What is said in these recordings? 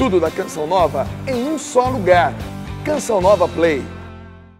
Tudo da Canção Nova em um só lugar. Canção Nova Play.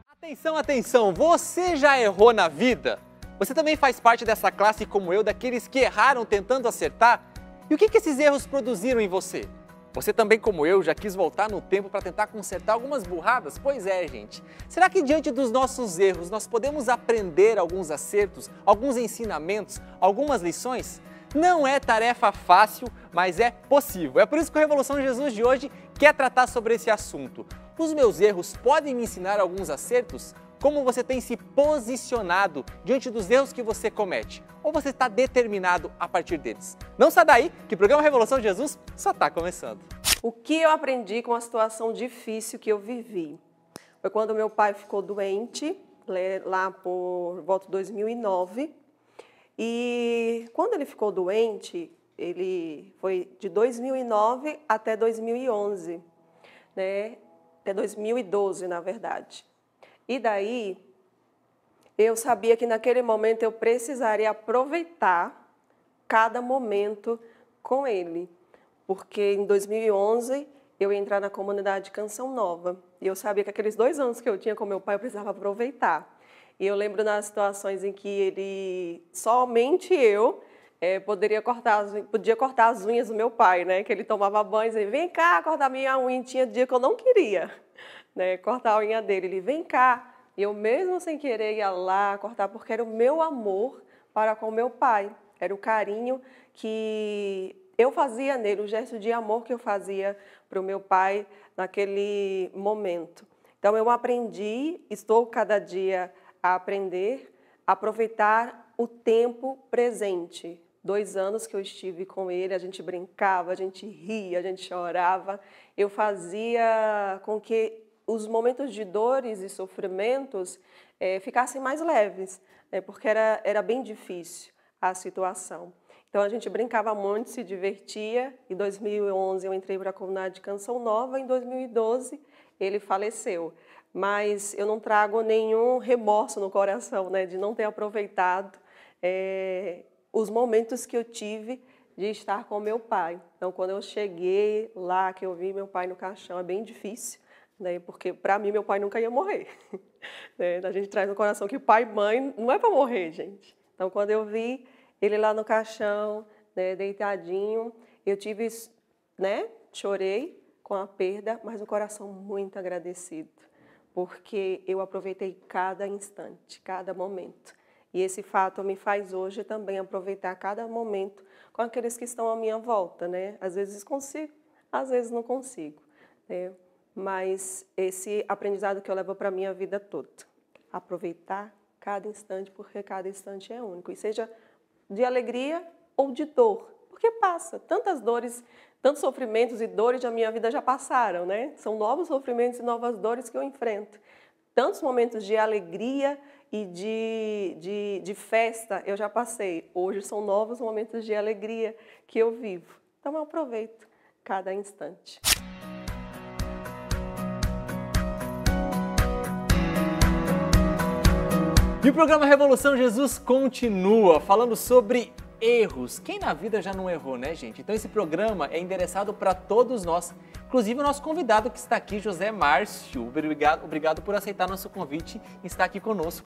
Atenção, atenção! Você já errou na vida? Você também faz parte dessa classe como eu, daqueles que erraram tentando acertar? E o que esses erros produziram em você? Você também, como eu, já quis voltar no tempo para tentar consertar algumas burradas? Pois é, gente. Será que diante dos nossos erros nós podemos aprender alguns acertos, alguns ensinamentos, algumas lições? Não é tarefa fácil, mas é possível. É por isso que o Revolução Jesus de hoje quer tratar sobre esse assunto. Os meus erros podem me ensinar alguns acertos? Como você tem se posicionado diante dos erros que você comete? Ou você está determinado a partir deles? Não sai daí, que o programa Revolução de Jesus só está começando. O que eu aprendi com a situação difícil que eu vivi? Foi quando meu pai ficou doente, lá por volta de 2009. E quando ele ficou doente, ele foi de 2009 até 2011, né? Até 2012, na verdade. E daí, eu sabia que naquele momento eu precisaria aproveitar cada momento com ele. Porque em 2011 eu ia entrar na comunidade Canção Nova. E eu sabia que aqueles 2 anos que eu tinha com meu pai eu precisava aproveitar. E eu lembro nas situações em que ele, somente eu, podia cortar as unhas do meu pai, né? Que ele tomava banho e dizia, vem cá cortar minha unha. Tinha dia que eu não queria, né, cortar a unha dele. Ele, vem cá. E eu mesmo sem querer ia lá cortar, porque era o meu amor para com meu pai. Era o carinho que eu fazia nele, o gesto de amor que eu fazia para o meu pai naquele momento. Então eu aprendi, estou cada dia a aprender, a aproveitar o tempo presente. 2 anos que eu estive com ele, a gente brincava, a gente ria, a gente chorava. Eu fazia com que os momentos de dores e sofrimentos ficassem mais leves, porque era bem difícil a situação. Então a gente brincava muito, se divertia. Em 2011 eu entrei para a comunidade Canção Nova, em 2012 ele faleceu. Mas eu não trago nenhum remorso no coração, né, de não ter aproveitado os momentos que eu tive de estar com meu pai. Então, quando eu cheguei lá, que eu vi meu pai no caixão, é bem difícil, né, porque para mim meu pai nunca ia morrer. Né, a gente traz no coração que pai e mãe não é para morrer, gente. Então, quando eu vi ele lá no caixão, né, deitadinho, eu tive, né, chorei com a perda, mas o coração muito agradecido, porque eu aproveitei cada instante, cada momento. E esse fato me faz hoje também aproveitar cada momento com aqueles que estão à minha volta, né? Às vezes consigo, às vezes não consigo, né? Mas esse aprendizado que eu levo para a minha vida toda. Aproveitar cada instante, porque cada instante é único. E seja de alegria ou de dor, porque passa. Tantas dores, tantos sofrimentos e dores da minha vida já passaram, né? São novos sofrimentos e novas dores que eu enfrento. Tantos momentos de alegria e de festa eu já passei. Hoje são novos momentos de alegria que eu vivo. Então eu aproveito cada instante. E o programa Revolução Jesus continua falando sobre erros. Quem na vida já não errou, né, gente? Então esse programa é endereçado para todos nós, inclusive o nosso convidado que está aqui, José Márcio. Obrigado por aceitar nosso convite e estar aqui conosco.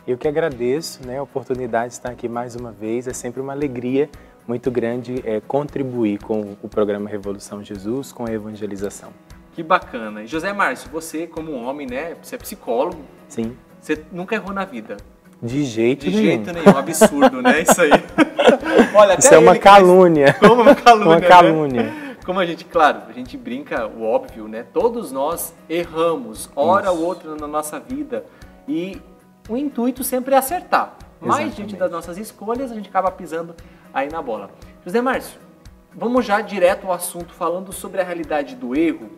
Eu que agradeço, né, a oportunidade de estar aqui mais uma vez. É sempre uma alegria muito grande contribuir com o programa Revolução Jesus, com a evangelização. Que bacana. José Márcio, você como um homem, né, você é psicólogo. Sim. Você nunca errou na vida? De jeito nenhum. De jeito nenhum, absurdo, né, isso aí. Olha, até isso é uma calúnia. Como uma calúnia, uma calúnia. Né? Como a gente, claro, a gente brinca, o óbvio, né, todos nós erramos, hora ou outra na nossa vida, e o intuito sempre é acertar. Mas diante das nossas escolhas, a gente acaba pisando aí na bola. José Márcio, vamos já direto ao assunto, falando sobre a realidade do erro,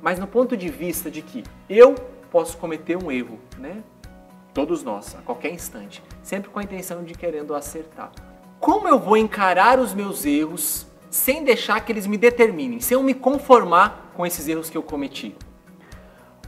mas no ponto de vista de que eu posso cometer um erro, né? Todos nós, a qualquer instante, sempre com a intenção de querendo acertar. Como eu vou encarar os meus erros sem deixar que eles me determinem, sem eu me conformar com esses erros que eu cometi?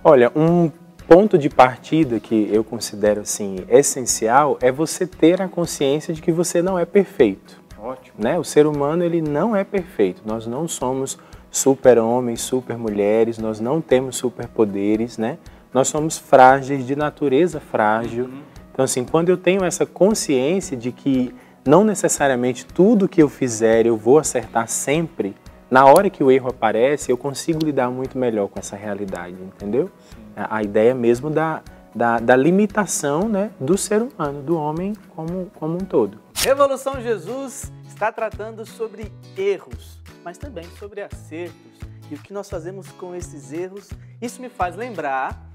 Olha, um ponto de partida que eu considero assim essencial é você ter a consciência de que você não é perfeito. Ótimo. Né? O ser humano, ele não é perfeito. Nós não somos super-homens, super-mulheres, nós não temos superpoderes, né? Nós somos frágeis, de natureza frágil. Então, assim, quando eu tenho essa consciência de que não necessariamente tudo que eu fizer eu vou acertar sempre, na hora que o erro aparece, eu consigo lidar muito melhor com essa realidade, entendeu? A ideia mesmo da limitação, né, do ser humano, do homem como um todo. Revolução Jesus está tratando sobre erros, mas também sobre acertos. E o que nós fazemos com esses erros, isso me faz lembrar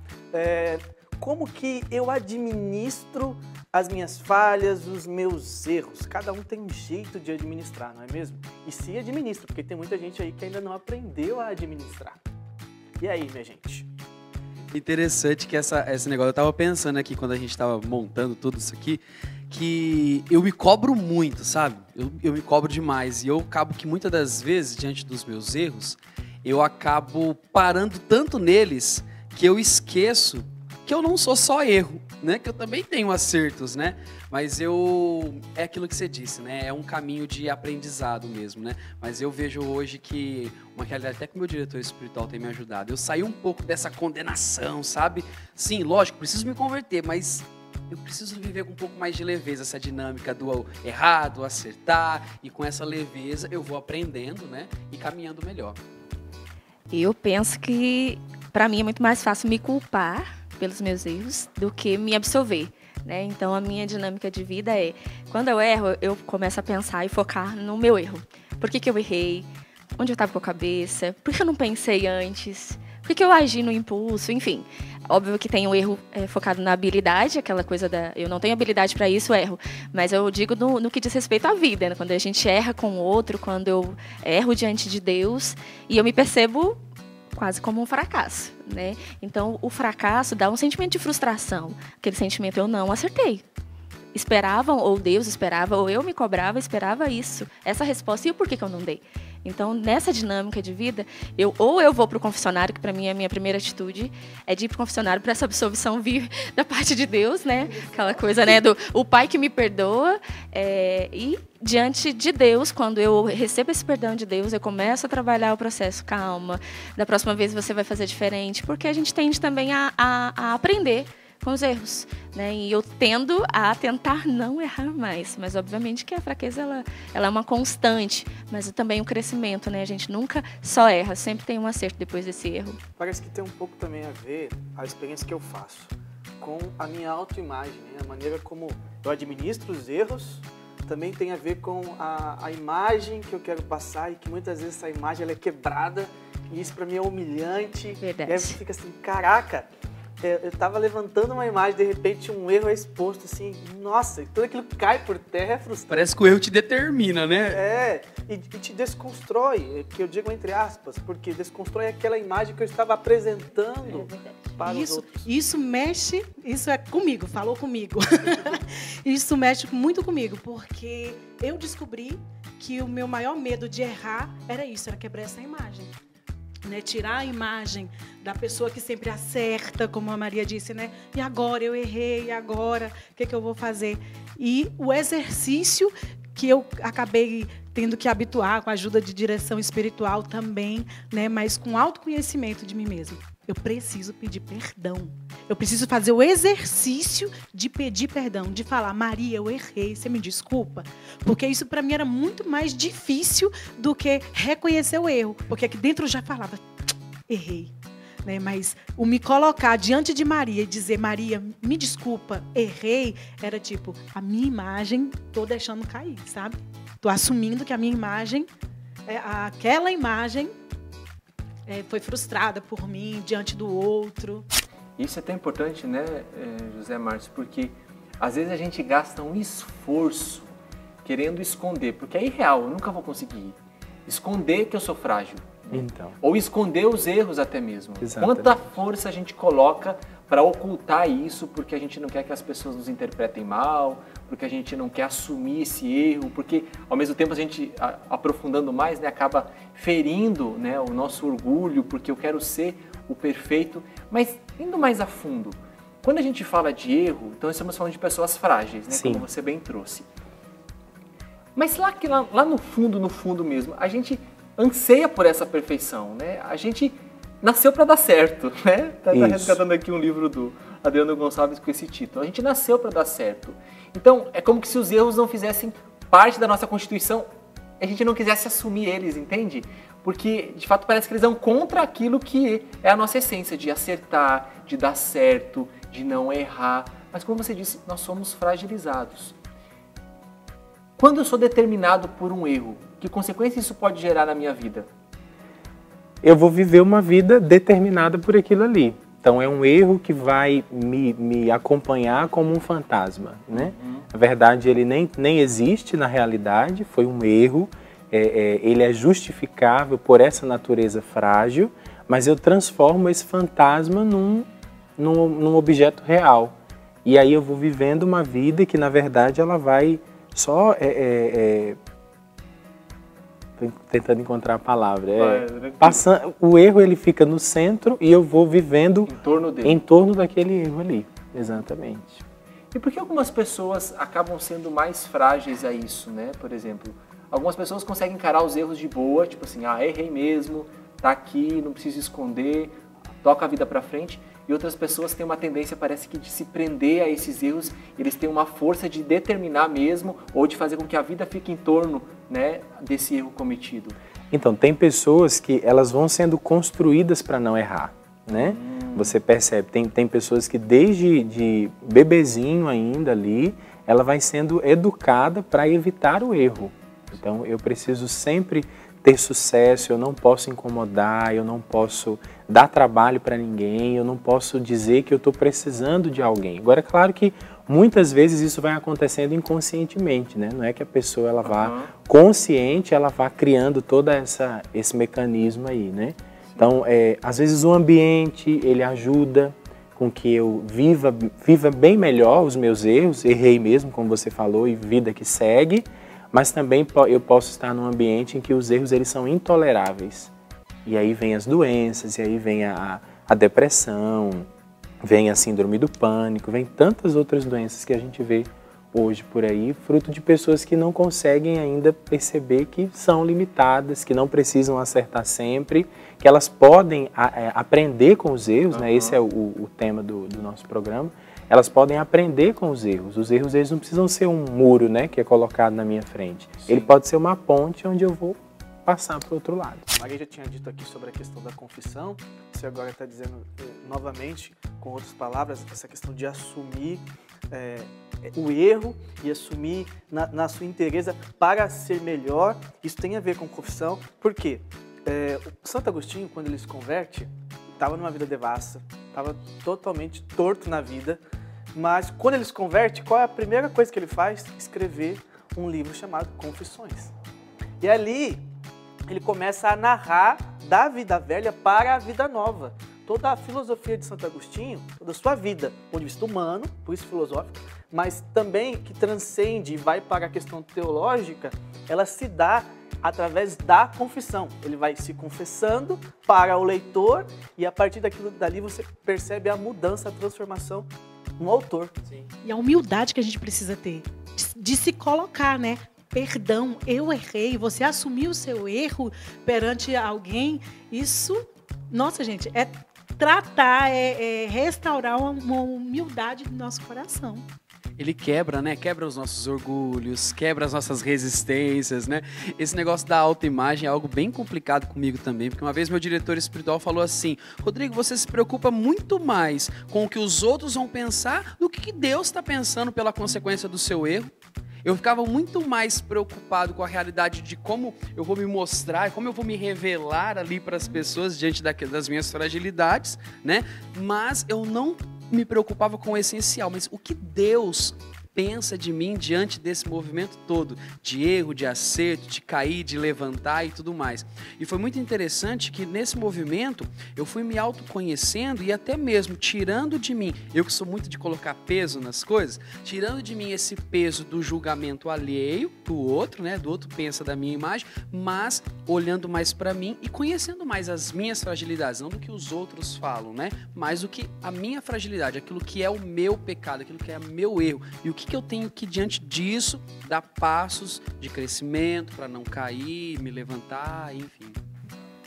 como que eu administro as minhas falhas, os meus erros. Cada um tem um jeito de administrar, não é mesmo? E se administra, porque tem muita gente aí que ainda não aprendeu a administrar. E aí, minha gente? Interessante que esse negócio, eu tava pensando aqui quando a gente tava montando tudo isso aqui, que eu me cobro muito, sabe? Eu me cobro demais e eu acabo que muitas das vezes, diante dos meus erros, eu acabo parando tanto neles que eu esqueço que eu não sou só erro, né? Que eu também tenho acertos, né? Mas é aquilo que você disse, né? É um caminho de aprendizado mesmo, né? Mas eu vejo hoje que uma realidade, até que o meu diretor espiritual tem me ajudado, eu saí um pouco dessa condenação, sabe? Sim, lógico, preciso me converter, mas eu preciso viver com um pouco mais de leveza, essa dinâmica do errar, do acertar, e com essa leveza eu vou aprendendo, né? E caminhando melhor. Eu penso que, para mim, é muito mais fácil me culpar pelos meus erros do que me absolver, né? Então, a minha dinâmica de vida é, quando eu erro, eu começo a pensar e focar no meu erro. Por que eu errei? Onde eu estava com a cabeça? Por que eu não pensei antes? Por que eu agi no impulso? Enfim, óbvio que tem um erro focado na habilidade, aquela coisa eu não tenho habilidade para isso, erro. Mas eu digo no que diz respeito à vida, né? Quando a gente erra com o outro, quando eu erro diante de Deus e eu me percebo quase como um fracasso, né? Então, o fracasso dá um sentimento de frustração. Aquele sentimento, eu não acertei. Esperavam, ou Deus esperava, ou eu me cobrava, esperava isso, essa resposta. E por que eu não dei? Então, nessa dinâmica de vida, ou eu vou para o confessionário, que para mim é a minha primeira atitude, é de ir para o confessionário para essa absolvição vir da parte de Deus, né? Aquela coisa, né, o Pai que me perdoa. E diante de Deus, quando eu recebo esse perdão de Deus, eu começo a trabalhar o processo. Calma, da próxima vez você vai fazer diferente, porque a gente tende também a aprender com os erros, né? E eu tendo a tentar não errar mais, mas obviamente que a fraqueza ela é uma constante, mas também o crescimento, né? A gente nunca só erra, sempre tem um acerto depois desse erro. Parece que tem um pouco também a ver a experiência que eu faço com a minha autoimagem, né? A maneira como eu administro os erros também tem a ver com a imagem que eu quero passar e que muitas vezes essa imagem ela é quebrada e isso para mim é humilhante. Verdade. E aí você fica assim, caraca, eu estava levantando uma imagem, de repente um erro é exposto assim, nossa, e tudo aquilo cai por terra, é frustrante. Parece que o erro te determina, né? E te desconstrói, que eu digo entre aspas, porque desconstrói aquela imagem que eu estava apresentando para os outros. Isso mexe, isso é comigo, falou comigo. Isso mexe muito comigo, porque eu descobri que o meu maior medo de errar era isso, era quebrar essa imagem. Né, tirar a imagem da pessoa que sempre acerta, como a Maria disse, né? E agora eu errei, e agora o que eu vou fazer? E o exercício que eu acabei tendo que habituar com a ajuda de direção espiritual também, né? Mas com autoconhecimento de mim mesma. Eu preciso pedir perdão. Eu preciso fazer o exercício de pedir perdão, de falar, Maria, eu errei, você me desculpa? Porque isso para mim era muito mais difícil do que reconhecer o erro. Porque aqui dentro eu já falava, errei. Né? Mas o me colocar diante de Maria e dizer, Maria, me desculpa, errei, era tipo, a minha imagem, tô deixando cair, sabe? Tô assumindo que a minha imagem, aquela imagem foi frustrada por mim, diante do outro. Isso é tão importante, né, José Márcio, porque às vezes a gente gasta um esforço querendo esconder, porque é irreal, eu nunca vou conseguir esconder que eu sou frágil. Então. Ou esconder os erros até mesmo. Exatamente. Quanta força a gente coloca para ocultar isso, porque a gente não quer que as pessoas nos interpretem mal, porque a gente não quer assumir esse erro, porque ao mesmo tempo a gente, aprofundando mais, né, acaba ferindo, né, o nosso orgulho, porque eu quero ser o perfeito. Mas indo mais a fundo, quando a gente fala de erro, então estamos falando de pessoas frágeis, né, Sim. como você bem trouxe. Mas lá no fundo mesmo, a gente anseia por essa perfeição, né? A gente nasceu para dar certo, né? Tá resgatando aqui um livro do Adriano Gonçalves com esse título. A gente nasceu para dar certo. Então, é como que se os erros não fizessem parte da nossa constituição, a gente não quisesse assumir eles, entende? Porque, de fato, parece que eles vão contra aquilo que é a nossa essência, de acertar, de dar certo, de não errar. Mas, como você disse, nós somos fragilizados. Quando eu sou determinado por um erro, que consequência isso pode gerar na minha vida? Eu vou viver uma vida determinada por aquilo ali. Então é um erro que vai me acompanhar como um fantasma, né? Na verdade, ele nem existe na realidade, foi um erro, ele é justificável por essa natureza frágil, mas eu transformo esse fantasma num objeto real. E aí eu vou vivendo uma vida que, na verdade, ela vai só... Estou tentando encontrar a palavra. O erro ele fica no centro e eu vou vivendo em torno daquele erro ali. Exatamente. E por que algumas pessoas acabam sendo mais frágeis a isso, né? Por exemplo, algumas pessoas conseguem encarar os erros de boa, tipo assim, errei mesmo, tá aqui, não preciso esconder, toca a vida pra frente. E outras pessoas têm uma tendência, parece que, de se prender a esses erros, eles têm uma força de determinar mesmo, ou de fazer com que a vida fique em torno, né, desse erro cometido. Então, tem pessoas que elas vão sendo construídas para não errar, né? Você percebe, tem pessoas que desde de bebezinho ainda ali, ela vai sendo educada para evitar o erro. Então, eu preciso sempre ter sucesso, eu não posso incomodar, eu não posso dar trabalho para ninguém, eu não posso dizer que eu estou precisando de alguém. Agora, é claro que muitas vezes isso vai acontecendo inconscientemente, né? Não é que a pessoa ela vá consciente, ela vá criando todo esse mecanismo aí, né? Então, às vezes o ambiente, ele ajuda com que eu viva bem melhor os meus erros, errei mesmo, como você falou, e vida que segue, mas também eu posso estar num ambiente em que os erros eles são intoleráveis. E aí vem as doenças, e aí vem a depressão, vem a síndrome do pânico, vem tantas outras doenças que a gente vê hoje por aí, fruto de pessoas que não conseguem ainda perceber que são limitadas, que não precisam acertar sempre, que elas podem aprender com os erros, né? Esse é o tema do nosso programa. Elas podem aprender com os erros. Os erros eles não precisam ser um muro, né, que é colocado na minha frente. Sim. Ele pode ser uma ponte onde eu vou passar para o outro lado. A Maria já tinha dito aqui sobre a questão da confissão. Você agora está dizendo novamente, com outras palavras, essa questão de assumir o erro e assumir na sua inteireza para ser melhor. Isso tem a ver com confissão. Por quê? O Santo Agostinho, quando ele se converte, estava numa vida devassa, estava totalmente torto na vida, mas quando ele se converte, qual é a primeira coisa que ele faz? Escrever um livro chamado Confissões. E ali ele começa a narrar da vida velha para a vida nova. Toda a filosofia de Santo Agostinho, toda a sua vida, do ponto de vista humano, por isso filosófico, mas também que transcende e vai para a questão teológica, ela se dá através da confissão. Ele vai se confessando para o leitor e a partir daquilo dali você percebe a mudança, a transformação no autor. Sim. E a humildade que a gente precisa ter, de se colocar, né? Perdão, eu errei, você assumiu o seu erro perante alguém, isso, nossa gente, é tratar, é restaurar uma humildade do nosso coração. Ele quebra, né? Quebra os nossos orgulhos, quebra as nossas resistências, né? Esse negócio da autoimagem é algo bem complicado comigo também, porque uma vez meu diretor espiritual falou assim: Rodrigo, você se preocupa muito mais com o que os outros vão pensar do que Deus está pensando pela consequência do seu erro. Eu ficava muito mais preocupado com a realidade de como eu vou me mostrar, como eu vou me revelar ali para as pessoas diante das minhas fragilidades, né? Mas eu não me preocupava com o essencial, mas o que Deus pensa de mim diante desse movimento todo, de erro, de acerto, de cair, de levantar e tudo mais. E foi muito interessante que nesse movimento eu fui me autoconhecendo e até mesmo tirando de mim, eu que sou muito de colocar peso nas coisas, tirando de mim esse peso do julgamento alheio do outro, né? Do outro pensa da minha imagem, mas olhando mais para mim e conhecendo mais as minhas fragilidades, não do que os outros falam, né? Mas do que a minha fragilidade, aquilo que é o meu pecado, aquilo que é o meu erro. E o que eu tenho que, diante disso, dar passos de crescimento para não cair, me levantar, enfim.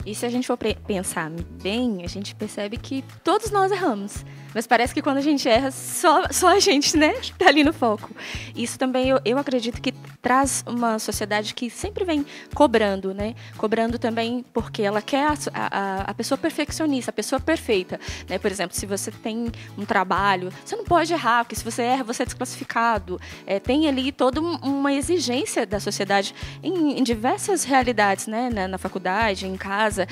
E se a gente for pensar bem, a gente percebe que todos nós erramos. Mas parece que quando a gente erra, só a gente, né, tá ali no foco. Isso também eu acredito que traz uma sociedade que sempre vem cobrando, né? Cobrando também porque ela quer a pessoa perfeccionista, a pessoa perfeita, né? Por exemplo, se você tem um trabalho, você não pode errar, porque se você erra, você é desclassificado. Tem ali toda uma exigência da sociedade em diversas realidades, né? Na faculdade, em casa.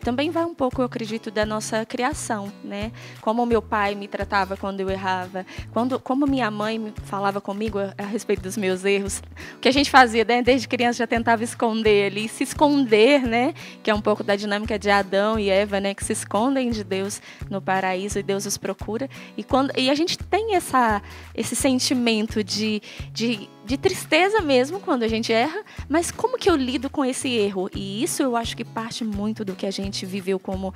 Também vai um pouco, eu acredito, da nossa criação, né? Como o meu pai me tratava quando eu errava, como minha mãe falava comigo a respeito dos meus erros, o que a gente fazia, né? Desde criança já tentava esconder ali, se esconder, né? Que é um pouco da dinâmica de Adão e Eva, né? Que se escondem de Deus no paraíso e Deus os procura. E a gente tem esse sentimento de tristeza mesmo quando a gente erra, mas como que eu lido com esse erro? E isso eu acho que parte muito do que a gente viveu como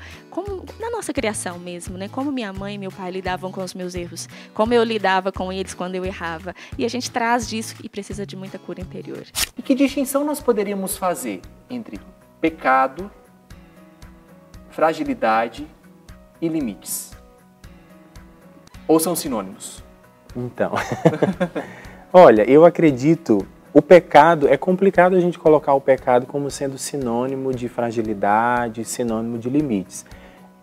na nossa criação mesmo, né? Como minha mãe e meu pai lidavam com os meus erros, como eu lidava com eles quando eu errava. E a gente traz disso e precisa de muita cura interior. E que distinção nós poderíamos fazer entre pecado, fragilidade e limites? Ou são sinônimos? Então, olha, eu acredito, o pecado, é complicado a gente colocar o pecado como sendo sinônimo de fragilidade, sinônimo de limites.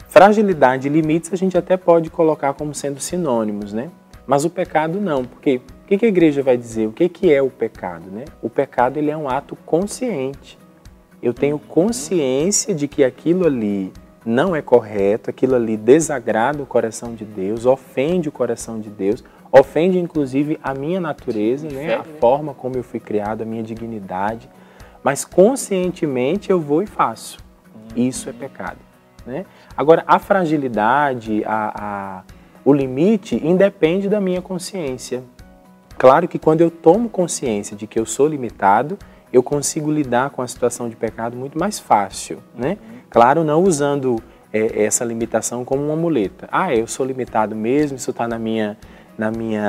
Fragilidade e limites a gente até pode colocar como sendo sinônimos, né? Mas o pecado não, porque o que a igreja vai dizer? O que é o pecado, né? O pecado, ele é um ato consciente. Eu tenho consciência de que aquilo ali não é correto, aquilo ali desagrada o coração de Deus, ofende o coração de Deus, ofende inclusive a minha natureza, né? A forma como eu fui criado, a minha dignidade, mas conscientemente eu vou e faço. Isso é pecado, né? Agora, a fragilidade, o limite independe da minha consciência. Claro que quando eu tomo consciência de que eu sou limitado, eu consigo lidar com a situação de pecado muito mais fácil, né? Claro, não usando essa limitação como uma muleta. Eu sou limitado mesmo, isso está na minha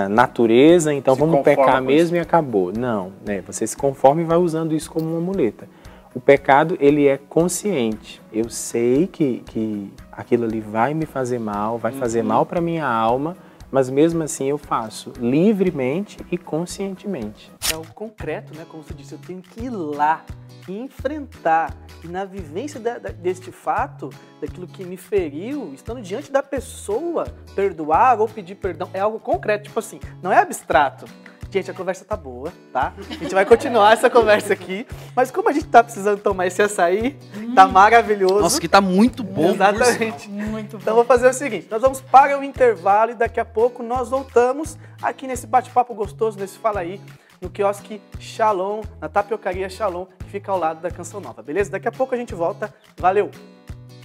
natureza, então vamos pecar mesmo e acabou. Não, né? Você se conforma e vai usando isso como uma muleta. O pecado, ele é consciente. Eu sei que aquilo ali vai me fazer mal, vai fazer mal para minha alma, mas mesmo assim eu faço livremente e conscientemente. É o concreto, né? Como você disse, eu tenho que ir lá e enfrentar. E na vivência deste fato, daquilo que me feriu, estando diante da pessoa, perdoar ou pedir perdão, é algo concreto, tipo assim, não é abstrato. Gente, a conversa tá boa, tá? A gente vai continuar essa conversa aqui, mas como a gente tá precisando tomar esse açaí, tá maravilhoso. Nossa, que tá muito bom. Exatamente. Muito bom. Então vou fazer o seguinte, nós vamos para o intervalo e daqui a pouco nós voltamos aqui nesse bate-papo gostoso, nesse Fala Aí, no quiosque Shalom, na tapiocaria Shalom, que fica ao lado da Canção Nova, beleza? Daqui a pouco a gente volta. Valeu!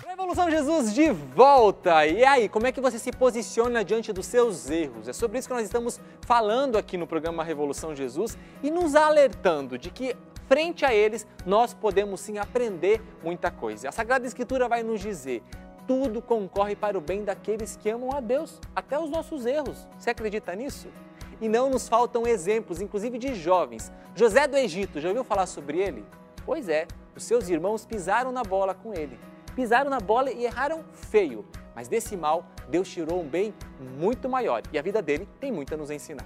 Revolução Jesus de volta! E aí, como é que você se posiciona diante dos seus erros? É sobre isso que nós estamos falando aqui no programa Revolução Jesus e nos alertando de que, frente a eles, nós podemos sim aprender muita coisa. A Sagrada Escritura vai nos dizer: tudo concorre para o bem daqueles que amam a Deus, até os nossos erros. Você acredita nisso? E não nos faltam exemplos, inclusive de jovens. José do Egito, já ouviu falar sobre ele? Pois é, os seus irmãos pisaram na bola com ele. Pisaram na bola e erraram feio. Mas desse mal, Deus tirou um bem muito maior. E a vida dele tem muito a nos ensinar.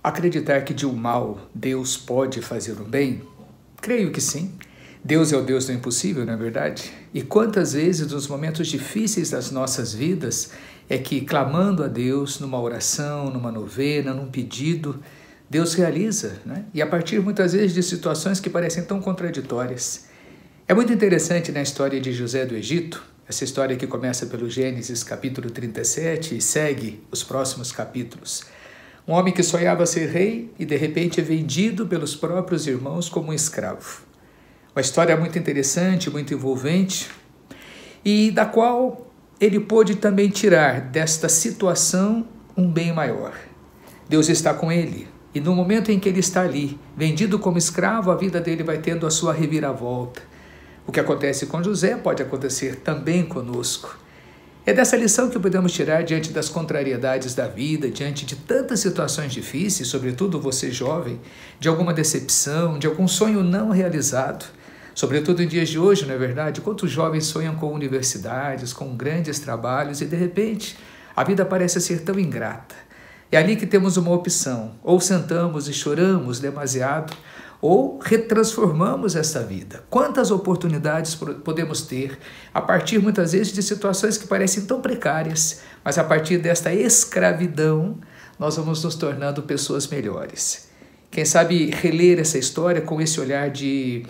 Acreditar que de um mal Deus pode fazer o bem? Creio que sim. Deus é o Deus do impossível, não é verdade? E quantas vezes nos momentos difíceis das nossas vidas é que, clamando a Deus numa oração, numa novena, num pedido, Deus realiza, né? E a partir muitas vezes de situações que parecem tão contraditórias. É muito interessante na história de José do Egito, Essa história que começa pelo Gênesis capítulo 37 e segue os próximos capítulos. Um homem que sonhava ser rei e de repente é vendido pelos próprios irmãos como um escravo. Uma história muito interessante, muito envolvente e da qual ele pôde também tirar desta situação um bem maior. Deus está com ele e no momento em que ele está ali, vendido como escravo, a vida dele vai tendo a sua reviravolta. O que acontece com José pode acontecer também conosco. É dessa lição que podemos tirar diante das contrariedades da vida, diante de tantas situações difíceis, sobretudo você jovem, de alguma decepção, de algum sonho não realizado. Sobretudo em dias de hoje, não é verdade? Quantos jovens sonham com universidades, com grandes trabalhos e de repente a vida parece ser tão ingrata. É ali que temos uma opção, ou sentamos e choramos demasiado, ou retransformamos essa vida. Quantas oportunidades podemos ter a partir, muitas vezes, de situações que parecem tão precárias, mas a partir desta escravidão, nós vamos nos tornando pessoas melhores. Quem sabe reler essa história com esse olhar de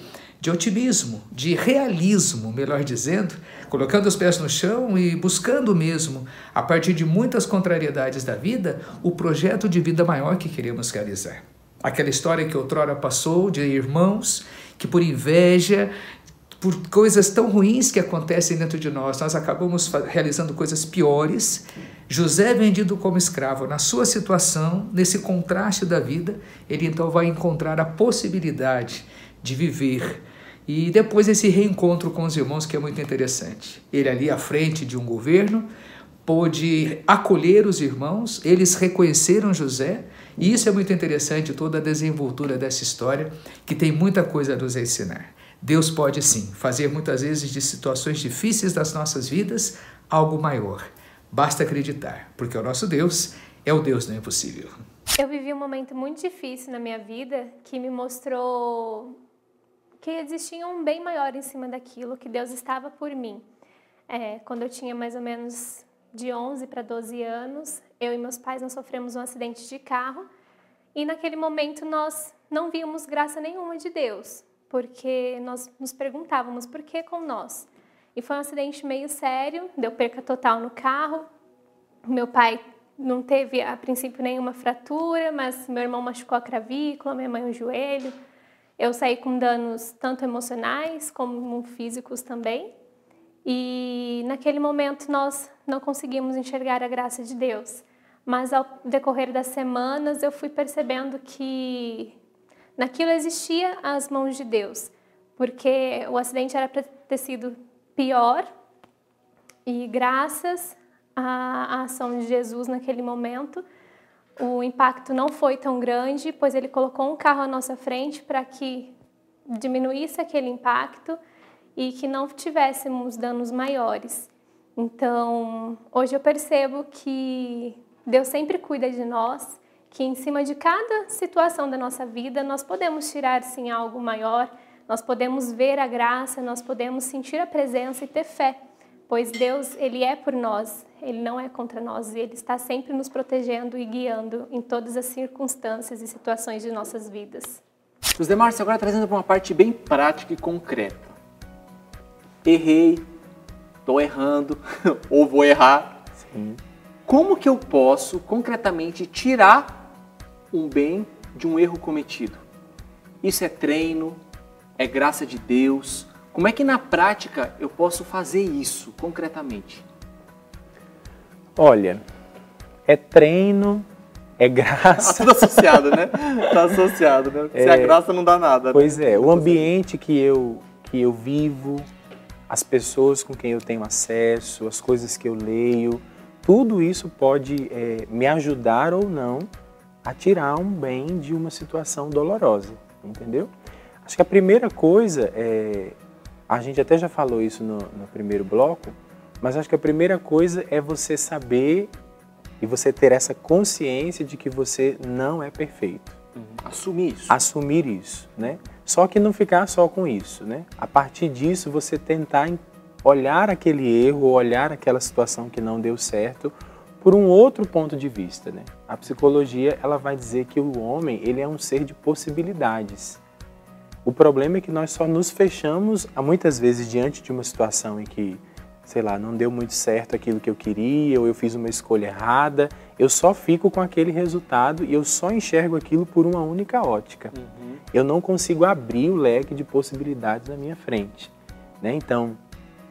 otimismo, de realismo, melhor dizendo, colocando os pés no chão e buscando mesmo, a partir de muitas contrariedades da vida, o projeto de vida maior que queremos realizar. Aquela história que outrora passou de irmãos que por inveja, por coisas tão ruins que acontecem dentro de nós acabamos realizando coisas piores. José vendido como escravo na sua situação, nesse contraste da vida, ele então vai encontrar a possibilidade de viver. E depois esse reencontro com os irmãos que é muito interessante. Ele ali à frente de um governo pôde acolher os irmãos, eles reconheceram José, e isso é muito interessante, toda a desenvoltura dessa história, que tem muita coisa a nos ensinar. Deus pode sim fazer muitas vezes de situações difíceis das nossas vidas algo maior. Basta acreditar, porque o nosso Deus é o Deus do impossível. Eu vivi um momento muito difícil na minha vida que me mostrou que existia um bem maior em cima daquilo, que Deus estava por mim. Quando eu tinha mais ou menos de 11 para 12 anos, eu e meus pais nós sofremos um acidente de carro e naquele momento nós não víamos graça nenhuma de Deus, porque nós nos perguntávamos por que com nós. E foi um acidente meio sério, deu perca total no carro. Meu pai não teve a princípio nenhuma fratura, mas meu irmão machucou a clavícula, minha mãe o joelho. Eu saí com danos tanto emocionais como físicos também. E naquele momento nós não conseguimos enxergar a graça de Deus. Mas ao decorrer das semanas eu fui percebendo que naquilo existia as mãos de Deus. Porque o acidente era para ter sido pior e graças à ação de Jesus naquele momento, o impacto não foi tão grande, pois ele colocou um carro à nossa frente para que diminuísse aquele impacto e que não tivéssemos danos maiores. Então, hoje eu percebo que Deus sempre cuida de nós, que em cima de cada situação da nossa vida nós podemos tirar sim algo maior, nós podemos ver a graça, nós podemos sentir a presença e ter fé, pois Deus, Ele é por nós, Ele não é contra nós, Ele está sempre nos protegendo e guiando em todas as circunstâncias e situações de nossas vidas. José Márcio, agora trazendo para uma parte bem prática e concreta. Errei, estou errando, ou vou errar. Sim. Como que eu posso, concretamente, tirar um bem de um erro cometido? Isso é treino? É graça de Deus? Como é que na prática eu posso fazer isso, concretamente? Olha, é treino, é graça. Tá tudo associado, né? Tá associado, né? Se a graça não dá nada. Pois né? é, o ambiente que eu vivo, as pessoas com quem eu tenho acesso, as coisas que eu leio, tudo isso pode me ajudar ou não a tirar um bem de uma situação dolorosa, entendeu? Acho que a primeira coisa, a gente até já falou isso no primeiro bloco, mas acho que a primeira coisa é você saber e você ter essa consciência de que você não é perfeito. Assumir isso. Assumir isso, né? Só que não ficar só com isso, né? A partir disso, você tentar olhar aquele erro, olhar aquela situação que não deu certo por um outro ponto de vista, né? A psicologia, ela vai dizer que o homem, ele é um ser de possibilidades. O problema é que nós só nos fechamos, muitas vezes, diante de uma situação em que sei lá, não deu muito certo aquilo que eu queria, ou eu fiz uma escolha errada, eu só fico com aquele resultado e eu só enxergo aquilo por uma única ótica. Eu não consigo abrir o leque de possibilidades na minha frente, né? Então,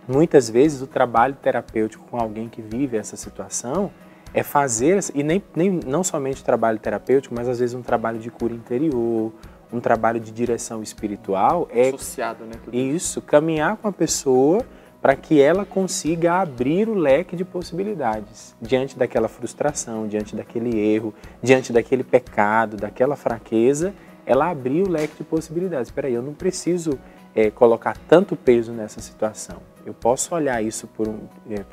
muitas vezes o trabalho terapêutico com alguém que vive essa situação é fazer, e não somente trabalho terapêutico, mas às vezes um trabalho de cura interior, um trabalho de direção espiritual, é associado, né? Isso, caminhar com a pessoa para que ela consiga abrir o leque de possibilidades diante daquela frustração, diante daquele erro, diante daquele pecado, daquela fraqueza, ela abrir o leque de possibilidades. Espera aí, eu não preciso colocar tanto peso nessa situação. Eu posso olhar isso por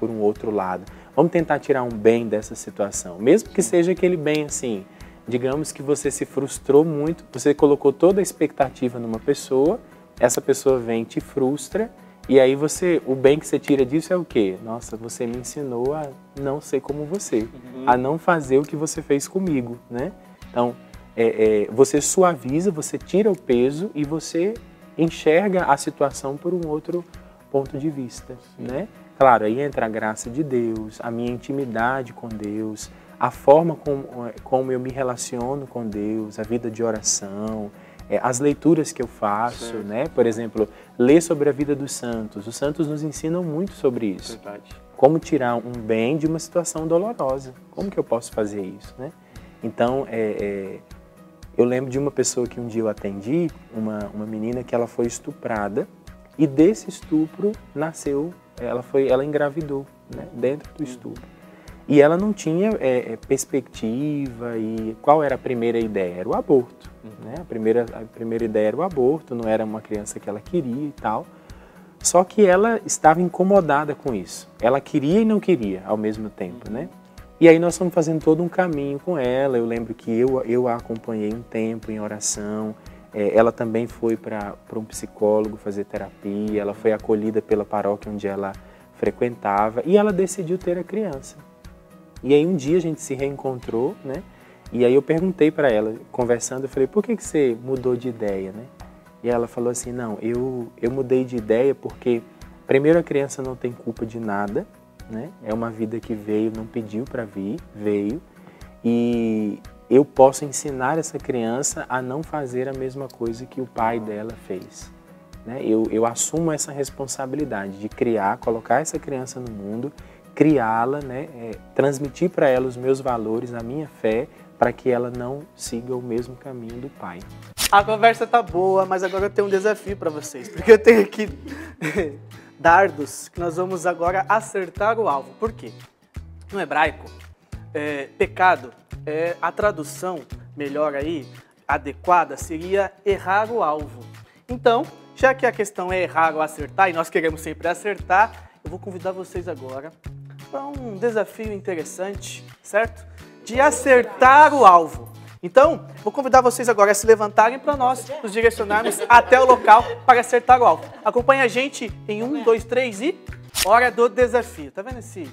um outro lado. Vamos tentar tirar um bem dessa situação, mesmo que seja aquele bem assim. Digamos que você se frustrou muito, você colocou toda a expectativa numa pessoa, essa pessoa vem e te frustra, e aí o bem que você tira disso é o quê? Nossa, você me ensinou a não ser como você, a não fazer o que você fez comigo, né? Então, você suaviza, você tira o peso e você enxerga a situação por um outro ponto de vista, né? Claro, aí entra a graça de Deus, a minha intimidade com Deus, a forma como eu me relaciono com Deus, a vida de oração, as leituras que eu faço, né? Por exemplo, ler sobre a vida dos santos. Os santos nos ensinam muito sobre isso. Verdade. Como tirar um bem de uma situação dolorosa. Como que eu posso fazer isso, né? Então, eu lembro de uma pessoa que um dia eu atendi, uma menina que ela foi estuprada e desse estupro nasceu, ela engravidou, né? Dentro do estupro. E ela não tinha perspectiva e qual era a primeira ideia? Era o aborto. Né? A primeira ideia era o aborto, não era uma criança que ela queria e tal. Só que ela estava incomodada com isso. Ela queria e não queria ao mesmo tempo, né? E aí nós fomos fazendo todo um caminho com ela. Eu lembro que eu a acompanhei um tempo em oração. Ela também foi para um psicólogo fazer terapia. Ela foi acolhida pela paróquia onde ela frequentava e ela decidiu ter a criança. E aí um dia a gente se reencontrou, né? E aí eu perguntei para ela, conversando, eu falei, por que você mudou de ideia, né? E ela falou assim, não, eu mudei de ideia porque, primeiro, a criança não tem culpa de nada, né? É uma vida que veio, não pediu para vir, veio. E eu posso ensinar essa criança a não fazer a mesma coisa que o pai dela fez. Né? Eu assumo essa responsabilidade de criar, colocar essa criança no mundo, criá-la, né? Transmitir para ela os meus valores, a minha fé, para que ela não siga o mesmo caminho do pai. A conversa tá boa, mas agora eu tenho um desafio para vocês, porque eu tenho aqui dardos que nós vamos agora acertar o alvo. Por quê? No hebraico, pecado, a tradução melhor aí, adequada, seria errar o alvo. Então, já que a questão é errar ou acertar, e nós queremos sempre acertar, eu vou convidar vocês agora para um desafio interessante, certo? De acertar o alvo. Então, vou convidar vocês agora a se levantarem para nós nos direcionarmos até o local para acertar o alvo. Acompanhe a gente em 1, 2, 3 e hora do desafio. Tá vendo esse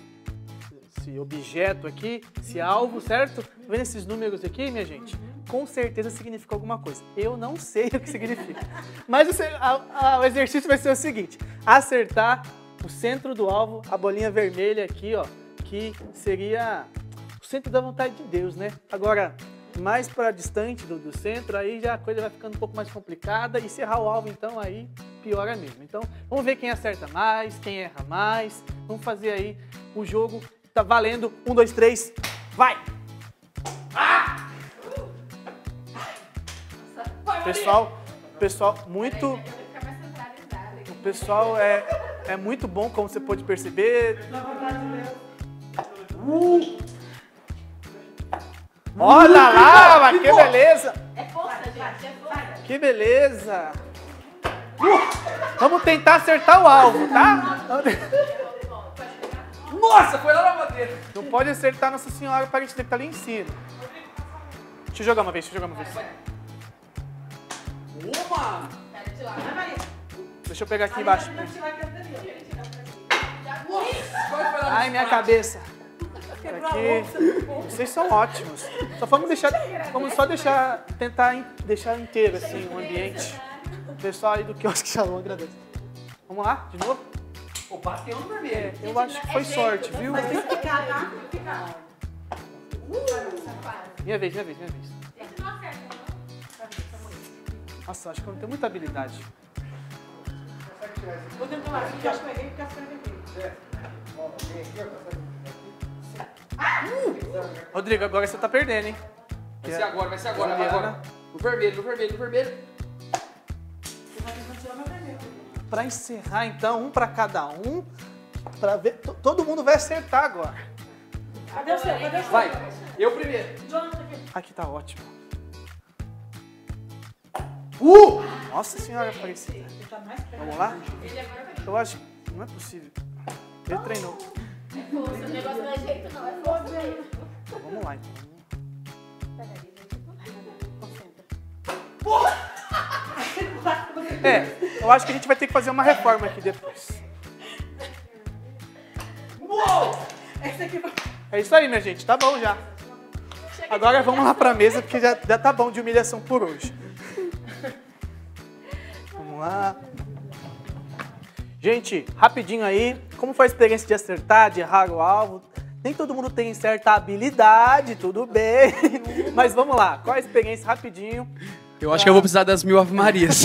objeto aqui, esse alvo, certo? Tá vendo esses números aqui, minha gente? Com certeza significa alguma coisa. Eu não sei o que significa. Mas o exercício vai ser o seguinte: acertar o centro do alvo, a bolinha vermelha aqui, ó, que seria o centro da vontade de Deus, né? Agora, mais para distante do centro, aí já a coisa vai ficando um pouco mais complicada, e se errar o alvo, então, aí piora mesmo. Então, vamos ver quem acerta mais, quem erra mais. Vamos fazer aí o jogo. Tá valendo. 1, 2, 3, vai! Ah! Pessoal, muito... O pessoal é muito bom, como você pode perceber. Olha lá, mas que beleza! É força, gente, é força. Que beleza! Vamos tentar acertar o alvo, tá? Nossa, foi lá na madeira. Não pode acertar Nossa Senhora, para a gente ter que estar ali em cima. Deixa eu jogar uma vez, Uma! Deixa eu pegar aqui embaixo. Ai, minha cabeça. Aqui. Vocês são ótimos. Tentar deixar inteiro assim o ambiente. O pessoal aí do quiosque Shalom agradece. Vamos lá, de novo? Pô, bateu no vermelho. Eu acho que foi sorte, viu? Mas tem que ficar, tá? Minha vez. Nossa, acho que eu não tenho muita habilidade. Vou tentar lá, porque eu acho que eu errei, porque eu acho que eu errei. Rodrigo, agora você tá perdendo, hein? Vai ser agora. No vermelho. Pra encerrar, então, um pra cada um. Pra ver. Todo mundo vai acertar agora. Cadê o seu? Vai, eu primeiro. Aqui tá ótimo. Nossa senhora, Aparecida. Vamos lá? Eu acho que não é possível. Ele treinou. Força, o negócio não é jeito, não. É força mesmo. Então, vamos lá, então. Eu acho que a gente vai ter que fazer uma reforma aqui depois. É isso aí, minha gente. Tá bom já. Agora vamos lá pra mesa, porque já tá bom de humilhação por hoje. Vamos lá. Gente, rapidinho aí. Como foi a experiência de acertar, de errar o alvo? Nem todo mundo tem certa habilidade, tudo bem. Mas vamos lá. Qual a experiência, rapidinho? Eu acho que eu vou precisar das 1000 Ave Marias.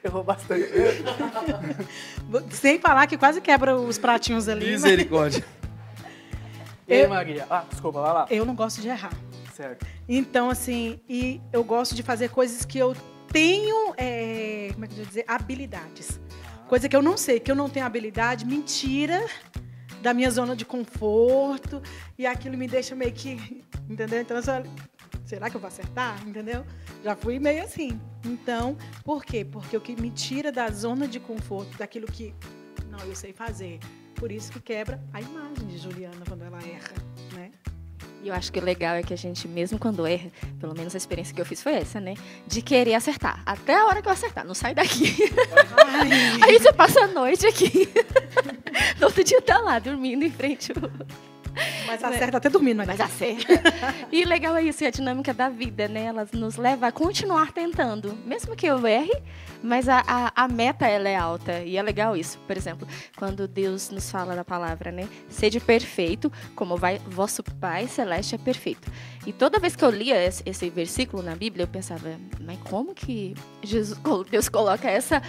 Errou bastante. Sem falar que quase quebra os pratinhos ali. Misericórdia. E aí, Maria? Desculpa, vai lá. Eu não gosto de errar. Certo. Então, assim, e eu gosto de fazer coisas que eu tenho, como é que eu vou dizer, habilidades. Coisa que eu não sei, que eu não tenho habilidade, me tira da minha zona de conforto e aquilo me deixa meio que, entendeu? Então, será que eu vou acertar? Entendeu? Já fui meio assim. Então, por quê? Porque o que me tira da zona de conforto, daquilo que não, eu sei fazer. Por isso que quebra a imagem de Juliana quando ela erra, né? E eu acho que o legal é que a gente, mesmo quando erra, pelo menos a experiência que eu fiz foi essa, né? De querer acertar. Até a hora que eu acertar, não sai daqui. Aí você passa a noite aqui. No outro dia tá lá, dormindo em frente ao... Mas acerta até dormindo, mas acerta. E legal é isso, é a dinâmica da vida, né? Ela nos leva a continuar tentando. Mesmo que eu erre, mas a meta, ela é alta. E é legal isso. Por exemplo, quando Deus nos fala da palavra, né? Sede perfeito, como vosso Pai Celeste é perfeito. E toda vez que eu lia esse versículo na Bíblia, eu pensava, mas como que Deus coloca essa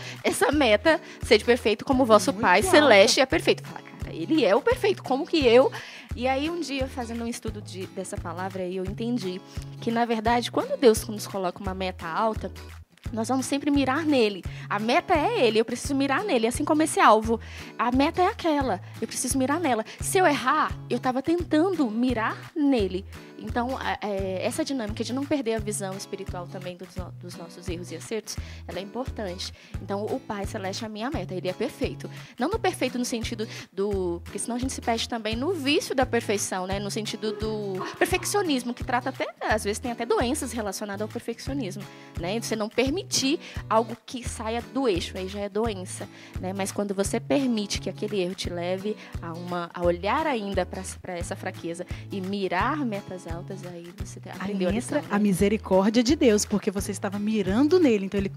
meta, sede perfeito, como vosso Pai Celeste é perfeito? Fala, cara, ele é o perfeito, como que eu... E aí, um dia, fazendo um estudo dessa palavra, eu entendi que, na verdade, quando Deus nos coloca uma meta alta, nós vamos sempre mirar nele. A meta é ele, eu preciso mirar nele, assim como esse alvo. A meta é aquela, eu preciso mirar nela. Se eu errar, eu estava tentando mirar nele. Então, essa dinâmica de não perder a visão espiritual também dos nossos erros e acertos, ela é importante. Então, o Pai Celeste é a minha meta, ele é perfeito. Não no perfeito no sentido do... Porque senão a gente se perde também no vício da perfeição, né? No sentido do perfeccionismo, que trata até... Às vezes tem até doenças relacionadas ao perfeccionismo, né? Você não permitir algo que saia do eixo, aí já é doença, né? Mas quando você permite que aquele erro te leve a olhar ainda para essa fraqueza e mirar metas altas, aí você aprendeu a lição, né? A misericórdia de Deus, porque você estava mirando nele, então ele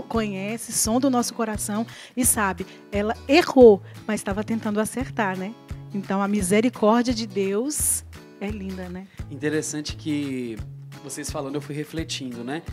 conhece, sonda o nosso coração e sabe, ela errou, mas estava tentando acertar, né? Então a misericórdia de Deus é linda, né? Interessante que vocês falando, eu fui refletindo, né?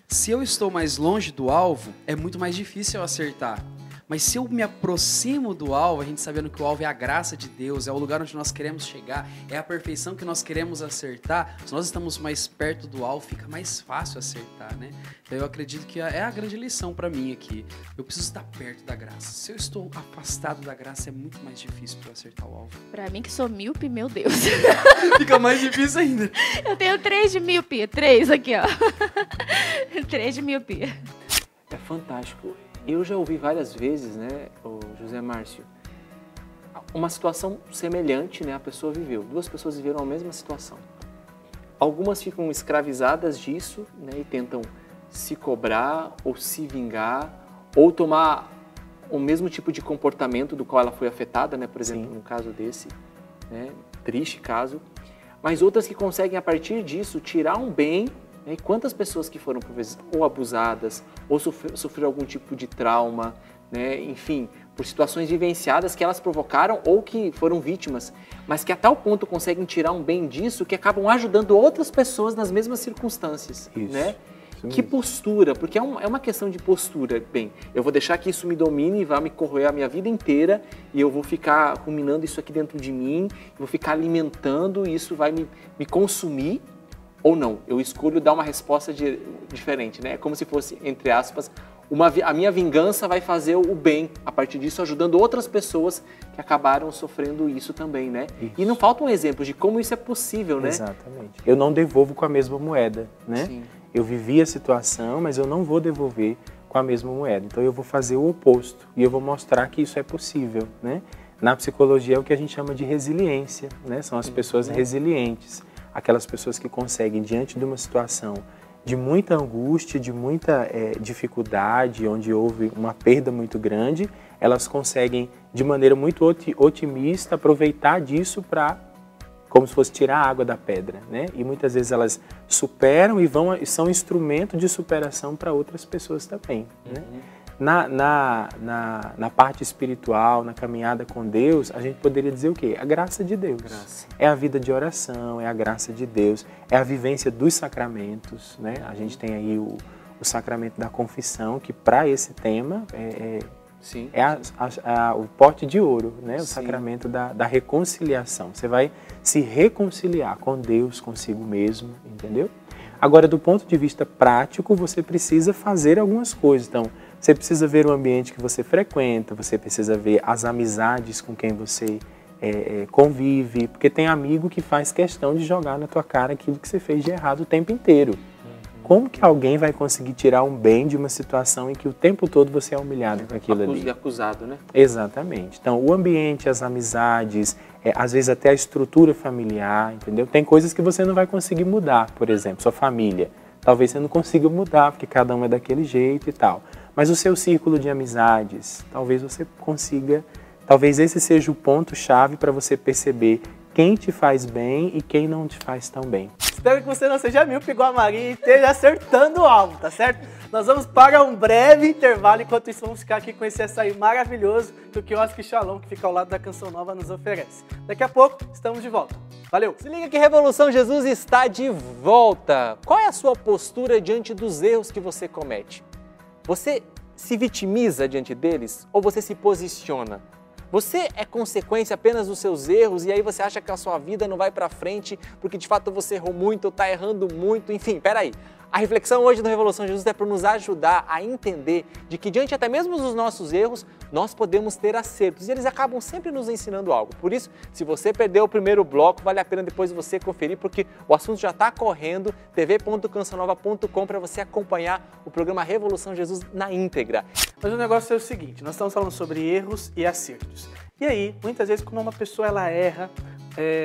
Se eu estou mais longe do alvo, é muito mais difícil eu acertar. Mas se eu me aproximo do alvo, a gente sabendo que o alvo é a graça de Deus, é o lugar onde nós queremos chegar, é a perfeição que nós queremos acertar, se nós estamos mais perto do alvo, fica mais fácil acertar, né? Então eu acredito que é a grande lição para mim aqui. Eu preciso estar perto da graça. Se eu estou afastado da graça, é muito mais difícil para eu acertar o alvo. Para mim que sou míope, meu Deus. Fica mais difícil ainda. Eu tenho 3 de miopia, 3 aqui, ó. 3 de miopia. É fantástico. Eu já ouvi várias vezes, né, o José Márcio, uma situação semelhante, né, a pessoa viveu. 2 pessoas viveram a mesma situação. Algumas ficam escravizadas disso, né, e tentam se cobrar ou se vingar ou tomar o mesmo tipo de comportamento do qual ela foi afetada, né, por exemplo, no caso desse, né, triste caso. Mas outras que conseguem, a partir disso, tirar um bem. E quantas pessoas que foram, por vezes, ou abusadas, ou sofreram algum tipo de trauma, né? Enfim, por situações vivenciadas que elas provocaram ou que foram vítimas, mas que a tal ponto conseguem tirar um bem disso que acabam ajudando outras pessoas nas mesmas circunstâncias, né? Que postura, porque é uma questão de postura. Bem, eu vou deixar que isso me domine e vá me corroer a minha vida inteira e eu vou ficar ruminando isso aqui dentro de mim, vou ficar alimentando e isso vai me consumir, ou não, eu escolho dar uma resposta diferente, né? É como se fosse, entre aspas, a minha vingança vai fazer o bem, a partir disso ajudando outras pessoas que acabaram sofrendo isso também, né? Isso. E não faltam exemplos de como isso é possível, né? Exatamente. Eu não devolvo com a mesma moeda, né? Sim. Eu vivi a situação, mas eu não vou devolver com a mesma moeda. Então eu vou fazer o oposto e eu vou mostrar que isso é possível, né? Na psicologia é o que a gente chama de resiliência, né? São as pessoas resilientes, aquelas pessoas que conseguem, diante de uma situação de muita angústia, de muita dificuldade, onde houve uma perda muito grande, elas conseguem, de maneira muito otimista, aproveitar disso para, como se fosse tirar a água da pedra, né? E muitas vezes elas superam e são instrumento de superação para outras pessoas também, né? Na parte espiritual, na caminhada com Deus, a gente poderia dizer o quê? A graça de Deus. É a vida de oração, é a graça de Deus, é a vivência dos sacramentos, né? A gente tem aí o sacramento da confissão, que para esse tema o pote de ouro, né? O sacramento da reconciliação. Você vai se reconciliar com Deus, consigo mesmo, entendeu? Agora, do ponto de vista prático, você precisa fazer algumas coisas. Então, você precisa ver o ambiente que você frequenta, você precisa ver as amizades com quem você convive, porque tem amigo que faz questão de jogar na tua cara aquilo que você fez de errado o tempo inteiro. Como que alguém vai conseguir tirar um bem de uma situação em que o tempo todo você é humilhado com aquilo ali? Acusado, né? Exatamente. Então, o ambiente, as amizades, às vezes até a estrutura familiar, entendeu? Tem coisas que você não vai conseguir mudar, por exemplo, sua família. Talvez você não consiga mudar, porque cada um é daquele jeito e tal. Mas o seu círculo de amizades, talvez você consiga, talvez esse seja o ponto-chave para você perceber quem te faz bem e quem não te faz tão bem. Espero que você não seja míope igual a Maria e esteja acertando o alvo, tá certo? Nós vamos para um breve intervalo, enquanto isso vamos ficar aqui com esse açaí maravilhoso que o Quiosque Shalom, que fica ao lado da Canção Nova, nos oferece. Daqui a pouco estamos de volta. Valeu! Se liga que Revolução Jesus está de volta. Qual é a sua postura diante dos erros que você comete? Você se vitimiza diante deles ou você se posiciona? Você é consequência apenas dos seus erros e aí você acha que a sua vida não vai para frente porque de fato você errou muito ou está errando muito, enfim, peraí. A reflexão hoje do Revolução Jesus é para nos ajudar a entender de que diante até mesmo dos nossos erros, nós podemos ter acertos e eles acabam sempre nos ensinando algo. Por isso, se você perdeu o primeiro bloco, vale a pena depois você conferir porque o assunto já está correndo, tv.cançãonova.com para você acompanhar o programa Revolução Jesus na íntegra. Mas o negócio é o seguinte, nós estamos falando sobre erros e acertos. E aí, muitas vezes quando uma pessoa ela erra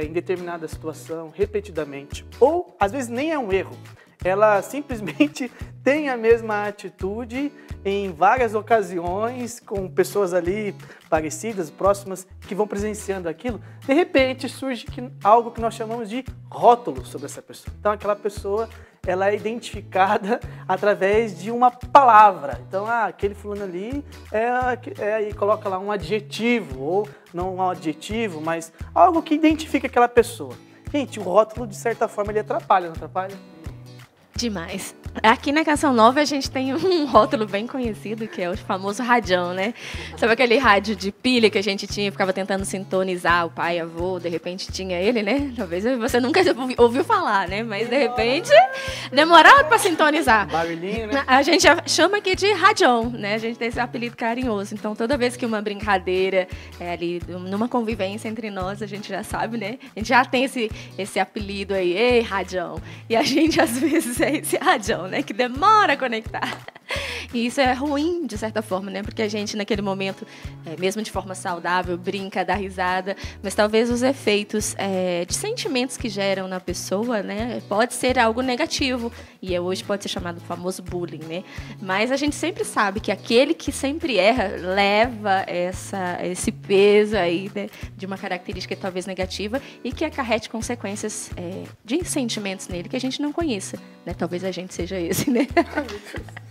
em determinada situação, repetidamente, ou às vezes nem é um erro, ela simplesmente tem a mesma atitude em várias ocasiões, com pessoas ali parecidas, próximas, que vão presenciando aquilo, de repente surge algo que nós chamamos de rótulo sobre essa pessoa. Então aquela pessoa, ela é identificada através de uma palavra. Então, aquele fulano ali e coloca lá um adjetivo, ou não um adjetivo, mas algo que identifica aquela pessoa. Gente, o rótulo, de certa forma, ele atrapalha, não atrapalha? Demais. Aqui na Canção Nova a gente tem um rótulo bem conhecido, que é o famoso radião, né? Sabe aquele rádio de pilha que a gente tinha, ficava tentando sintonizar o pai, avô, de repente tinha ele, né? Talvez você nunca ouviu falar, né? Mas de repente demorava para sintonizar. Barulhinho, né? A gente chama aqui de radião, né? A gente tem esse apelido carinhoso. Então toda vez que uma brincadeira ali, numa convivência entre nós, a gente já sabe, né? A gente já tem esse apelido aí, ei, radião. E a gente às vezes é esse radião, né, que demora a conectar. E isso é ruim, de certa forma, né, porque a gente, naquele momento, mesmo de forma saudável, brinca, dá risada, mas talvez os efeitos de sentimentos que geram na pessoa, né, pode ser algo negativo, e hoje pode ser chamado de famoso bullying, né, mas a gente sempre sabe que aquele que sempre erra leva esse peso aí, né, de uma característica talvez negativa e que acarrete consequências de sentimentos nele que a gente não conheça, né, talvez a gente seja esse, né.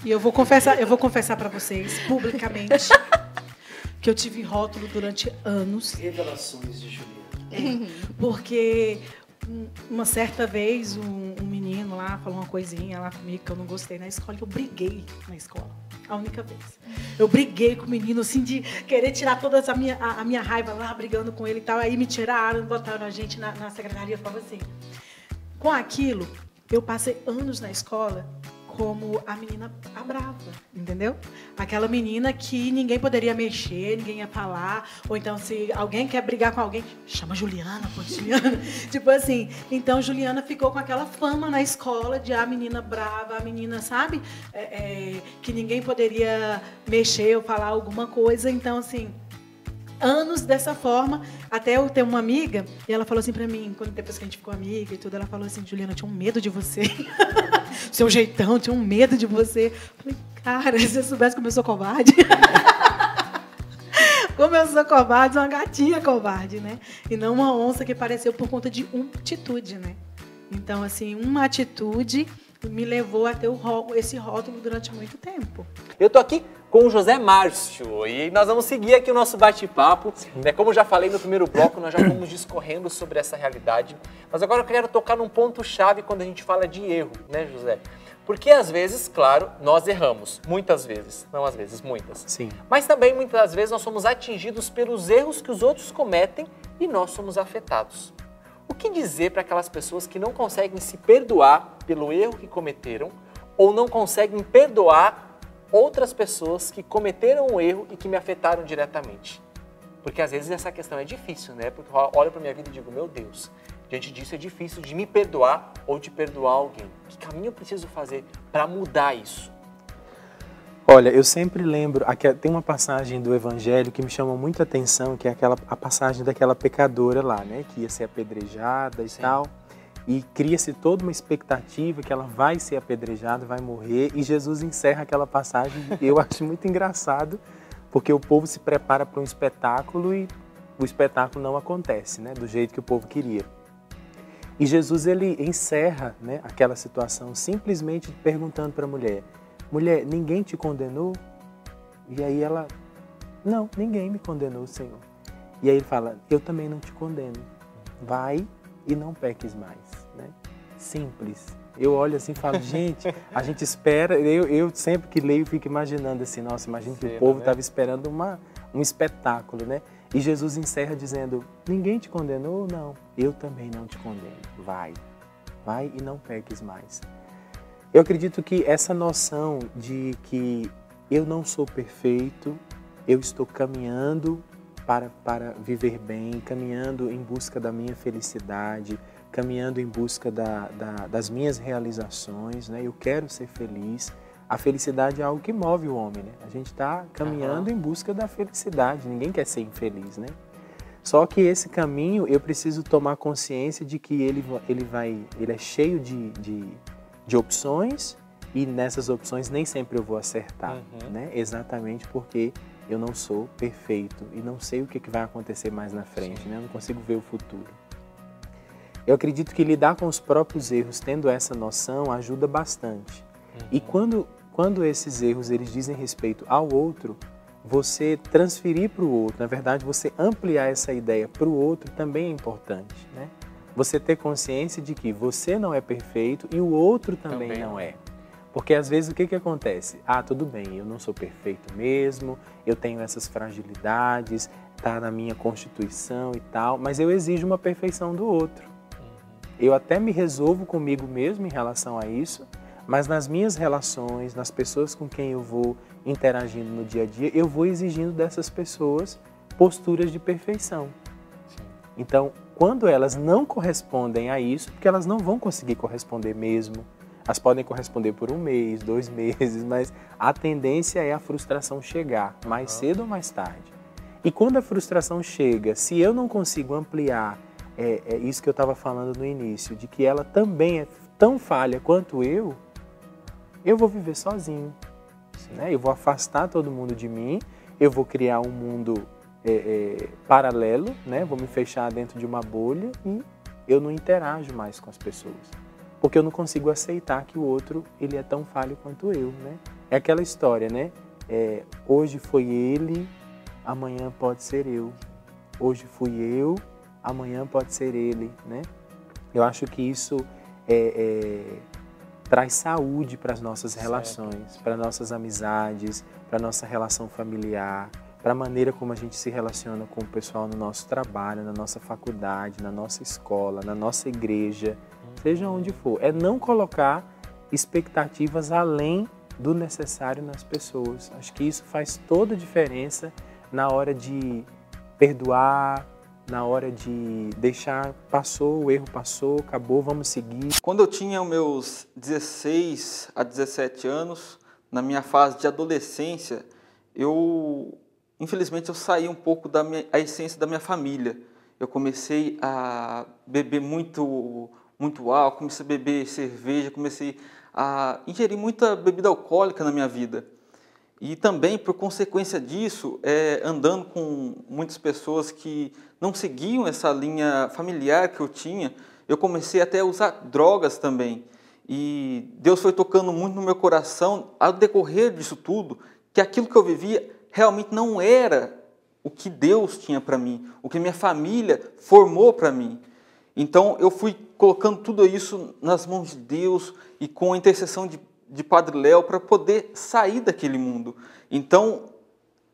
E eu vou confessar para vocês, publicamente, que eu tive rótulo durante anos. Revelações de Juliana. Porque uma certa vez um menino lá falou uma coisinha lá comigo que eu não gostei na escola e eu briguei na escola. A única vez. Eu briguei com o menino, assim, de querer tirar toda a minha raiva lá, brigando com ele e tal. Aí me tiraram, botaram a gente na secretaria. Eu falava assim. Com aquilo, eu passei anos na escola como a menina a brava, entendeu? Aquela menina que ninguém poderia mexer, ninguém ia falar. Ou então, se alguém quer brigar com alguém, chama Juliana, pô, Juliana. Tipo assim. Então, Juliana ficou com aquela fama na escola de a menina brava, a menina, sabe? Que ninguém poderia mexer ou falar alguma coisa. Então, assim, anos dessa forma, até eu ter uma amiga, e ela falou assim pra mim, depois que a gente ficou amiga e tudo, ela falou assim, Juliana, eu tinha um medo de você. Seu jeitão, eu tinha um medo de você. Eu falei, cara, se você soubesse como eu sou covarde. Como eu sou covarde, uma gatinha covarde, né? E não uma onça que apareceu por conta de uma atitude, né? Então, assim, uma atitude me levou a ter esse rótulo durante muito tempo. Eu tô aqui com o José Márcio e nós vamos seguir aqui o nosso bate-papo. Né? Como eu já falei no primeiro bloco, nós já fomos discorrendo sobre essa realidade. Mas agora eu quero tocar num ponto-chave quando a gente fala de erro, né, José? Porque às vezes, claro, nós erramos. Muitas vezes. Não às vezes, muitas. Sim. Mas também, muitas vezes, nós somos atingidos pelos erros que os outros cometem e nós somos afetados. O que dizer para aquelas pessoas que não conseguem se perdoar pelo erro que cometeram ou não conseguem perdoar outras pessoas que cometeram o erro e que me afetaram diretamente? Porque às vezes essa questão é difícil, né? Porque eu olho para minha vida e digo, meu Deus, diante disso é difícil de me perdoar ou de perdoar alguém. Que caminho eu preciso fazer para mudar isso? Olha, eu sempre lembro, tem uma passagem do Evangelho que me chama muita atenção, que é a passagem daquela pecadora lá, né? Que ia ser apedrejada e tal. E cria-se toda uma expectativa que ela vai ser apedrejada, vai morrer. E Jesus encerra aquela passagem, eu acho muito engraçado, porque o povo se prepara para um espetáculo e o espetáculo não acontece, né? Do jeito que o povo queria. E Jesus, ele encerra, né, aquela situação simplesmente perguntando para a mulher, mulher, ninguém te condenou? E aí ela, não, ninguém me condenou, Senhor. E aí ele fala, eu também não te condeno. Vai e não peques mais. Né? Simples. Eu olho assim e falo, gente, a gente espera, eu sempre que leio fico imaginando assim, nossa, imagina que o povo estava esperando um espetáculo, né? E Jesus encerra dizendo, ninguém te condenou? Não, eu também não te condeno. Vai e não peques mais. Eu acredito que essa noção de que eu não sou perfeito, eu estou caminhando para viver bem, caminhando em busca da minha felicidade, caminhando em busca das minhas realizações, né? Eu quero ser feliz. A felicidade é algo que move o homem, né? A gente está caminhando em busca da felicidade, ninguém quer ser infeliz, né? Só que esse caminho eu preciso tomar consciência de que ele é cheio de opções e nessas opções nem sempre eu vou acertar, né? Exatamente porque eu não sou perfeito e não sei o que vai acontecer mais na frente, né? Eu não consigo ver o futuro. Eu acredito que lidar com os próprios erros, tendo essa noção, ajuda bastante. E quando esses erros eles dizem respeito ao outro, você transferir para o outro, na verdade, você ampliar essa ideia para o outro também é importante, né? Você ter consciência de que você não é perfeito e o outro também não é. Porque às vezes o que acontece? Ah, tudo bem, eu não sou perfeito mesmo, eu tenho essas fragilidades, está na minha constituição e tal, mas eu exijo uma perfeição do outro. Eu até me resolvo comigo mesmo em relação a isso, mas nas minhas relações, nas pessoas com quem eu vou interagindo no dia a dia, eu vou exigindo dessas pessoas posturas de perfeição. Então, quando elas não correspondem a isso, porque elas não vão conseguir corresponder mesmo, elas podem corresponder por 1 mês, 2 meses, mas a tendência é a frustração chegar, mais cedo ou mais tarde. E quando a frustração chega, se eu não consigo ampliar isso que eu estava falando no início, de que ela também é tão falha quanto eu vou viver sozinho. Né? Eu vou afastar todo mundo de mim, eu vou criar um mundo paralelo, né? Vou me fechar dentro de uma bolha e eu não interajo mais com as pessoas. Porque eu não consigo aceitar que o outro ele é tão falho quanto eu. Né? É aquela história, né? Hoje foi ele, amanhã pode ser eu. Hoje fui eu, amanhã pode ser ele, né? Eu acho que isso traz saúde para as nossas relações, para nossas amizades, para nossa relação familiar, para a maneira como a gente se relaciona com o pessoal no nosso trabalho, na nossa faculdade, na nossa escola, na nossa igreja, seja onde for. É não colocar expectativas além do necessário nas pessoas. Acho que isso faz toda a diferença na hora de perdoar, na hora de deixar, passou, o erro passou, acabou, vamos seguir. Quando eu tinha os meus 16 a 17 anos, na minha fase de adolescência, infelizmente eu saí um pouco a essência da minha família. Eu comecei a beber muito álcool, comecei a beber cerveja, comecei a ingerir muita bebida alcoólica na minha vida. E também, por consequência disso, andando com muitas pessoas que não seguiam essa linha familiar que eu tinha, eu comecei até a usar drogas também. E Deus foi tocando muito no meu coração, ao decorrer disso tudo, que aquilo que eu vivia realmente não era o que Deus tinha para mim, o que minha família formou para mim. Então, eu fui colocando tudo isso nas mãos de Deus e com a intercessão de Padre Léo para poder sair daquele mundo. Então,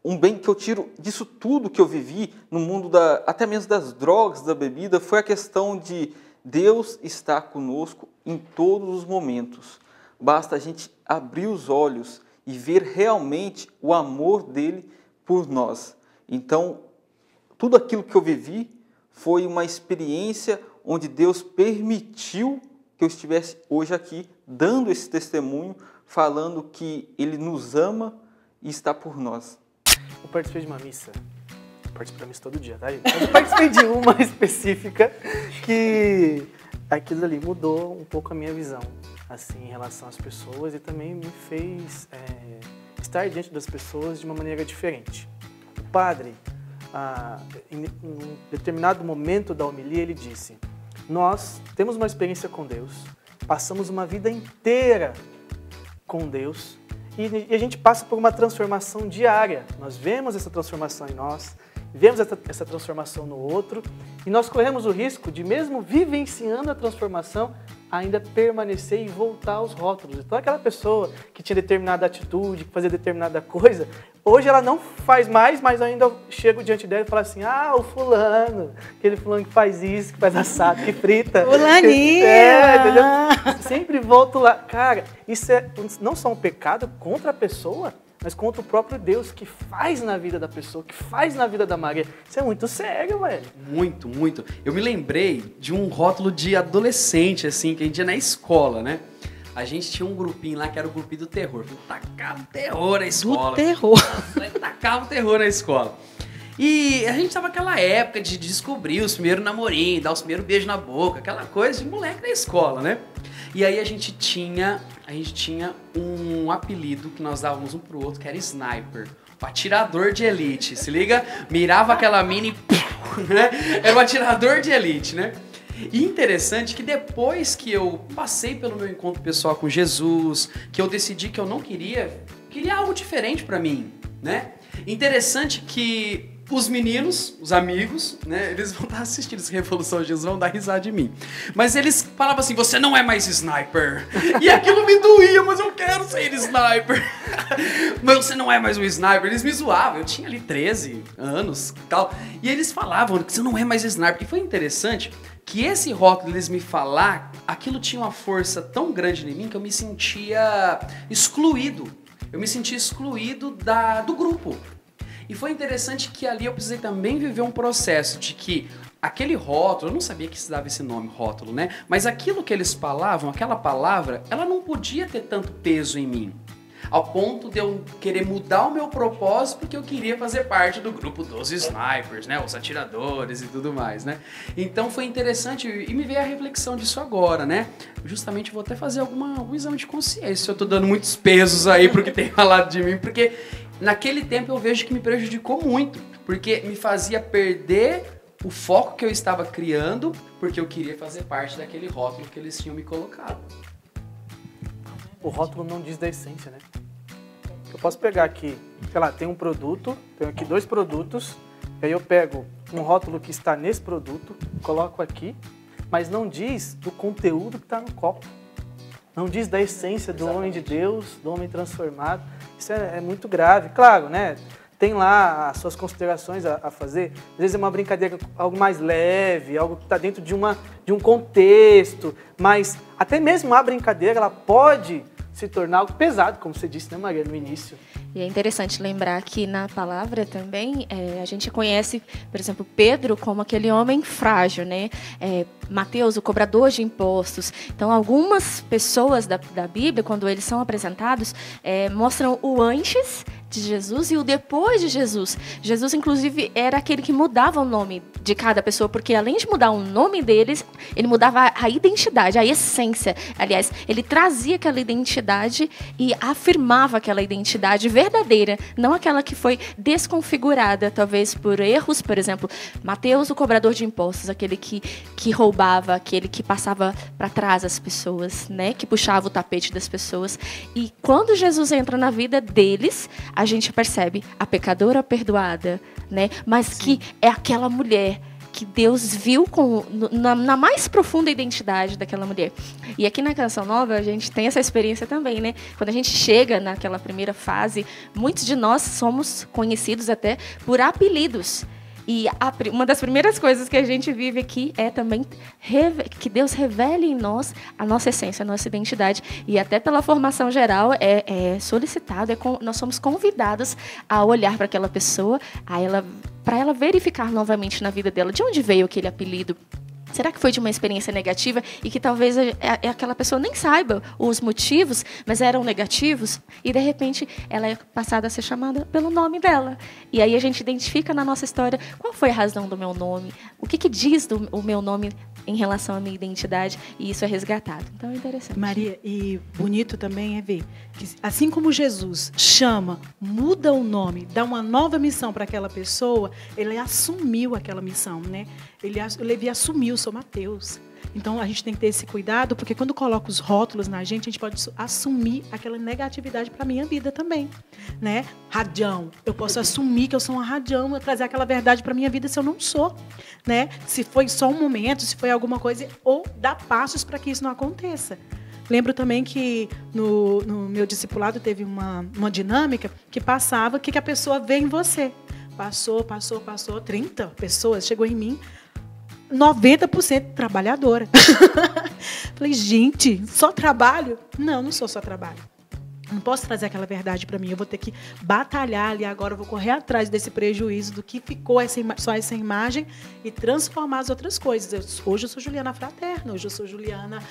um bem que eu tiro disso tudo que eu vivi no mundo até mesmo das drogas, da bebida, foi a questão de Deus estar conosco em todos os momentos. Basta a gente abrir os olhos e ver realmente o amor dele por nós. Então, tudo aquilo que eu vivi foi uma experiência onde Deus permitiu que eu estivesse hoje aqui, dando esse testemunho, falando que Ele nos ama e está por nós. Eu participei de uma missa, participo da missa todo dia, tá, gente? Mas eu participei de uma específica que aquilo ali mudou um pouco a minha visão, assim, em relação às pessoas, e também me fez estar diante das pessoas de uma maneira diferente. O padre, em um determinado momento da homilia, ele disse: nós temos uma experiência com Deus, passamos uma vida inteira com Deus e a gente passa por uma transformação diária. Nós vemos essa transformação em nós, vemos essa transformação no outro e nós corremos o risco de, mesmo vivenciando a transformação, ainda permanecer e voltar aos rótulos. Então, aquela pessoa que tinha determinada atitude, que fazia determinada coisa, hoje ela não faz mais, mas ainda chego diante dela e falo assim: ah, o fulano, aquele fulano que faz isso, que faz assado, que frita. Fulaninha! Entendeu? Sempre volto lá. Cara, isso é não só um pecado contra a pessoa, mas contra o próprio Deus, que faz na vida da pessoa, que faz na vida da Maria. Isso é muito sério, velho. Muito, muito. Eu me lembrei de um rótulo de adolescente, assim, que a gente ia na escola, né? A gente tinha um grupinho lá que era o grupinho do terror. Tacava o terror na escola. Do terror. Tacava o terror na escola. E a gente tava naquela época de descobrir os primeiros namorinhos, dar os primeiros beijos na boca, aquela coisa de moleque na escola, né? E aí a gente tinha um apelido que nós dávamos um pro outro, que era Sniper. O atirador de elite, se liga? Mirava aquela mina e... né? Era o atirador de elite, né? E interessante que depois que eu passei pelo meu encontro pessoal com Jesus, que eu decidi que eu não queria algo diferente pra mim, né? Interessante que os meninos, os amigos, né, eles vão estar assistindo essa Revolução de Jesus, vão dar risada de mim. Mas eles falavam assim: você não é mais Sniper. E aquilo me doía, mas eu quero ser Sniper. Mas você não é mais um Sniper. Eles me zoavam, eu tinha ali 13 anos e tal. E eles falavam que você não é mais Sniper. E foi interessante que esse rótulo, eles me falar, aquilo tinha uma força tão grande em mim que eu me sentia excluído. Eu me sentia excluído do grupo. E foi interessante que ali eu precisei também viver um processo de que aquele rótulo, eu não sabia que se dava esse nome, rótulo, né? Mas aquilo que eles falavam, aquela palavra, ela não podia ter tanto peso em mim. Ao ponto de eu querer mudar o meu propósito porque eu queria fazer parte do grupo dos snipers, né? Os atiradores e tudo mais, né? Então foi interessante e me veio a reflexão disso agora, né? Justamente vou até fazer algum exame de consciência. Eu tô dando muitos pesos aí pro que tem falado de mim, porque naquele tempo eu vejo que me prejudicou muito, porque me fazia perder o foco que eu estava criando, porque eu queria fazer parte daquele rótulo que eles tinham me colocado. O rótulo não diz da essência, né? Eu posso pegar aqui, sei lá, tem um produto, tenho aqui 2 produtos, e aí eu pego um rótulo que está nesse produto, coloco aqui, mas não diz do conteúdo que está no copo. Não diz da essência do homem de Deus, do homem transformado. Isso é muito grave. Claro, né? Tem lá as suas considerações a fazer. Às vezes é uma brincadeira, algo mais leve, algo que está dentro de um contexto. Mas até mesmo a brincadeira, ela pode se tornar algo pesado, como você disse, né, Maria, no início. E é interessante lembrar que na palavra também a gente conhece, por exemplo, Pedro como aquele homem frágil, né? Mateus, o cobrador de impostos. Então, algumas pessoas da Bíblia, quando eles são apresentados, mostram o antes de Jesus e o depois de Jesus. Jesus, inclusive, era aquele que mudava o nome de cada pessoa, porque além de mudar o nome deles, ele mudava a identidade, a essência. Aliás, ele trazia aquela identidade e afirmava aquela identidade verdadeira, não aquela que foi desconfigurada, talvez por erros. Por exemplo, Mateus, o cobrador de impostos, aquele que roubava, aquele que passava para trás as pessoas, né? Que puxava o tapete das pessoas. E quando Jesus entra na vida deles, a gente percebe a pecadora perdoada, né? Mas que é aquela mulher que Deus viu na mais profunda identidade daquela mulher. E aqui na Canção Nova a gente tem essa experiência também, né? Quando a gente chega naquela primeira fase, muitos de nós somos conhecidos até por apelidos. E uma das primeiras coisas que a gente vive aqui é também que Deus revele em nós a nossa essência, a nossa identidade. E até pela formação geral é solicitado, nós somos convidados a olhar para aquela pessoa, para ela verificar novamente na vida dela de onde veio aquele apelido. Será que foi de uma experiência negativa e que talvez aquela pessoa nem saiba os motivos, mas eram negativos? E, de repente, ela é passada a ser chamada pelo nome dela. E aí a gente identifica na nossa história qual foi a razão do meu nome, o que diz o meu nome em relação à minha identidade, e isso é resgatado. Então é interessante. Maria, e bonito também é ver que, assim como Jesus chama, muda o nome, dá uma nova missão para aquela pessoa, ele assumiu aquela missão, né? Levi assumiu, sou Mateus. Então a gente tem que ter esse cuidado, porque quando coloca os rótulos na gente pode assumir aquela negatividade para a minha vida também, né? Radião, eu posso assumir que eu sou uma radião, trazer aquela verdade para a minha vida se eu não sou, né? Se foi só um momento, se foi alguma coisa, ou dar passos para que isso não aconteça. Lembro também que no meu discipulado teve uma dinâmica que passava, o que a pessoa vê em você. Passou, 30 pessoas, chegou em mim, 90% trabalhadora. Falei, gente, só trabalho? Não, não sou só trabalho. Não posso trazer aquela verdade para mim. Eu vou ter que batalhar ali agora, eu vou correr atrás desse prejuízo do que ficou só essa imagem e transformar as outras coisas. Hoje eu sou Juliana fraterna, hoje eu sou Juliana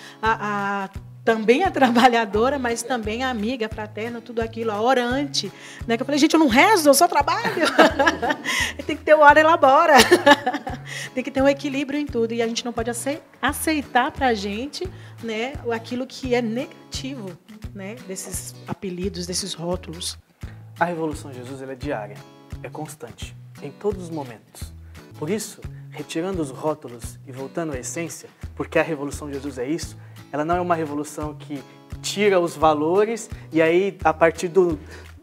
também a trabalhadora, mas também a amiga, fraterna, tudo aquilo, a orante. Né? Que eu falei, gente, eu não rezo, eu só trabalho. Tem que ter o hora elabora. Tem que ter um equilíbrio em tudo. E a gente não pode aceitar para a gente, né, aquilo que é negativo, né, desses apelidos, desses rótulos. A Revolução Jesus ela é diária, é constante, em todos os momentos. Por isso, retirando os rótulos e voltando à essência, porque a Revolução Jesus é isso, ela não é uma revolução que tira os valores e aí, a partir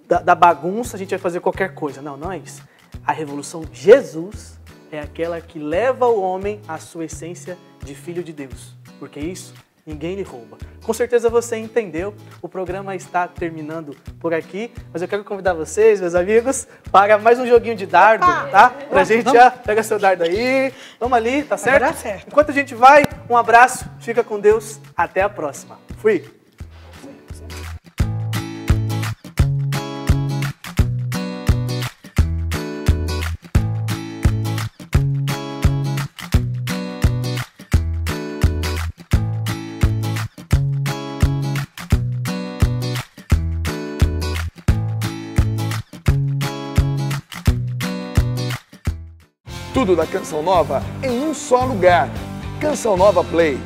da bagunça, a gente vai fazer qualquer coisa. Não, não é isso. A Revolução Jesus é aquela que leva o homem à sua essência de filho de Deus. Porque isso ninguém lhe rouba. Com certeza você entendeu, o programa está terminando por aqui, mas eu quero convidar vocês, meus amigos, para mais um joguinho de dardo, tá? Pra gente já, pega seu dardo aí, vamos ali, tá certo? Vai dar certo. Enquanto a gente vai, um abraço, fica com Deus, até a próxima. Fui! Tudo da Canção Nova em um só lugar. Canção Nova Play.